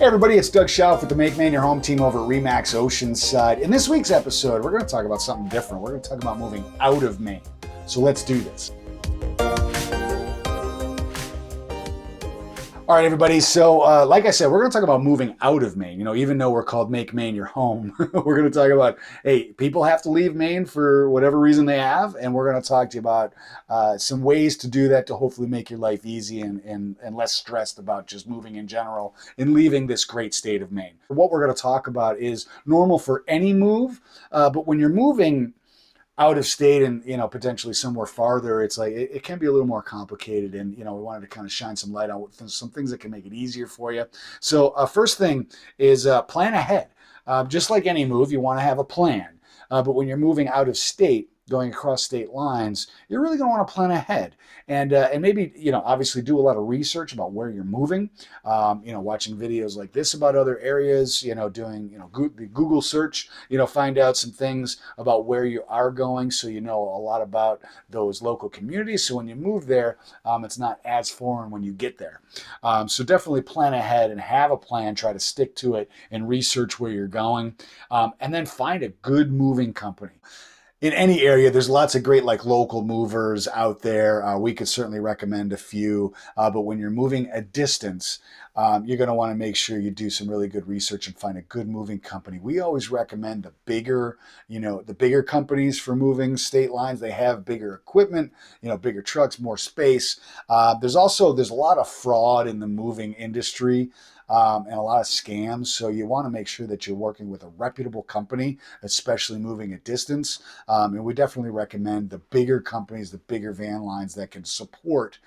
Hey everybody, it's Doug Schauf with the Make Maine Your Home team over at RE/MAX Oceanside. In this week's episode, we're going to talk about something different. We're going to talk about moving out of Maine. So let's do this. All right, everybody. So like I said, we're going to talk about moving out of Maine. You know, even though we're called Make Maine Your Home, we're going to talk about, hey, people have to leave Maine for whatever reason they have. And we're going to talk to you about some ways to do that to hopefully make your life easy and less stressed about just moving in general and leaving this great state of Maine. What we're going to talk about is normal for any move, but when you're moving out of state and potentially somewhere farther, it's like it can be a little more complicated, and we wanted to kind of shine some light on some things that can make it easier for you. So first thing is plan ahead. Just like any move, you want to have a plan, but when you're moving out of state, going across state lines, you're really going to want to plan ahead and maybe obviously do a lot of research about where you're moving. Watching videos like this about other areas. Doing the Google search. Find out some things about where you are going, so you know a lot about those local communities. So when you move there, it's not as foreign when you get there. So definitely plan ahead and have a plan. Try to stick to it and research where you're going, and then find a good moving company. In any area, there's lots of great local movers out there. We could certainly recommend a few, but when you're moving a distance, you're going to want to make sure you do some really good research and find a good moving company. We always recommend the bigger companies for moving state lines. They have bigger equipment, bigger trucks, more space. There's a lot of fraud in the moving industry. And a lot of scams. So you want to make sure that you're working with a reputable company, especially moving a distance. And we definitely recommend the bigger companies, the bigger van lines that can support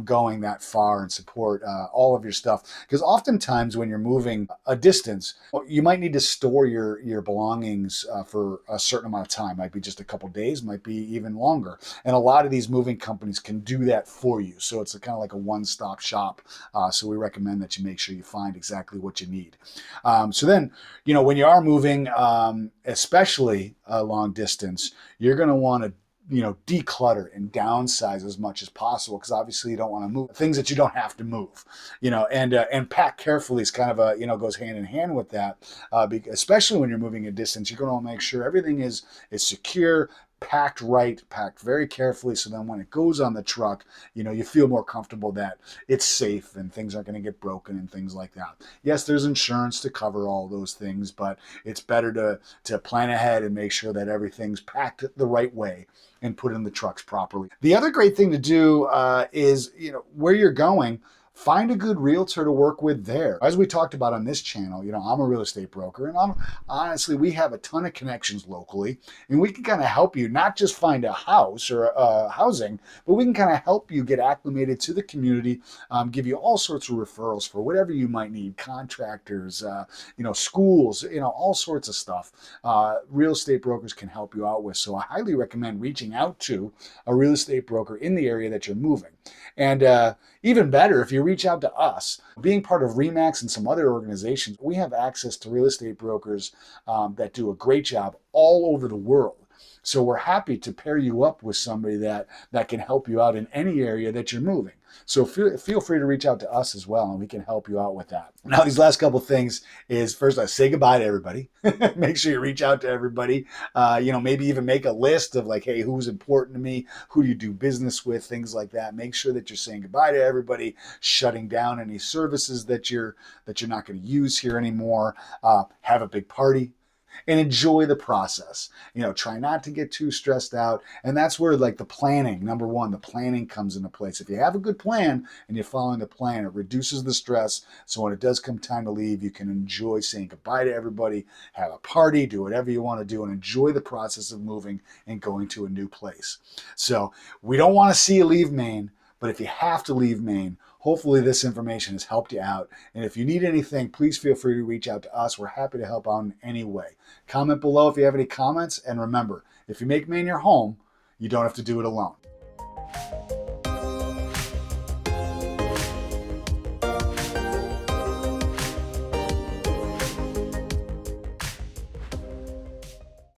going that far and support all of your stuff. Because oftentimes when you're moving a distance, you might need to store your belongings for a certain amount of time. Might be just a couple days, might be even longer. And a lot of these moving companies can do that for you. So it's kind of like a one-stop shop. So we recommend that you make sure you find exactly what you need. So then, when you are moving, especially a long distance, you're going to want to declutter and downsize as much as possible, because obviously you don't want to move things that you don't have to move, and pack carefully is kind of goes hand in hand with that, especially when you're moving a distance. You're going to want to make sure everything is secure, packed right, packed very carefully, so then when it goes on the truck, you feel more comfortable that it's safe and things aren't going to get broken and things like that. Yes, there's insurance to cover all those things, but it's better to plan ahead and make sure that everything's packed the right way and put in the trucks properly. The other great thing to do is, where you're going, find a good realtor to work with there. As we talked about on this channel, I'm a real estate broker, and honestly, we have a ton of connections locally, and we can kind of help you not just find a house or housing, but we can kind of help you get acclimated to the community, give you all sorts of referrals for whatever you might need, contractors, schools, all sorts of stuff. Real estate brokers can help you out with. So I highly recommend reaching out to a real estate broker in the area that you're moving. And even better, if you reach out to us, being part of RE/MAX and some other organizations, we have access to real estate brokers that do a great job all over the world. So we're happy to pair you up with somebody that can help you out in any area that you're moving. So feel free to reach out to us as well, and we can help you out with that. Now, these last couple things is, first, I say goodbye to everybody. Make sure you reach out to everybody. Maybe even make a list of hey, who's important to me, who do you do business with, things like that. Make sure that you're saying goodbye to everybody, shutting down any services that you're not going to use here anymore. Have a big party. And enjoy the process. Try not to get too stressed out. And that's where the planning, number one, the planning comes into place. If you have a good plan and you're following the plan, it reduces the stress. So when it does come time to leave, you can enjoy saying goodbye to everybody, have a party, do whatever you want to do, and enjoy the process of moving and going to a new place. So we don't want to see you leave Maine, but if you have to leave Maine, hopefully this information has helped you out. And if you need anything, please feel free to reach out to us. We're happy to help out in any way. Comment below if you have any comments. And remember, if you make Maine your home, you don't have to do it alone.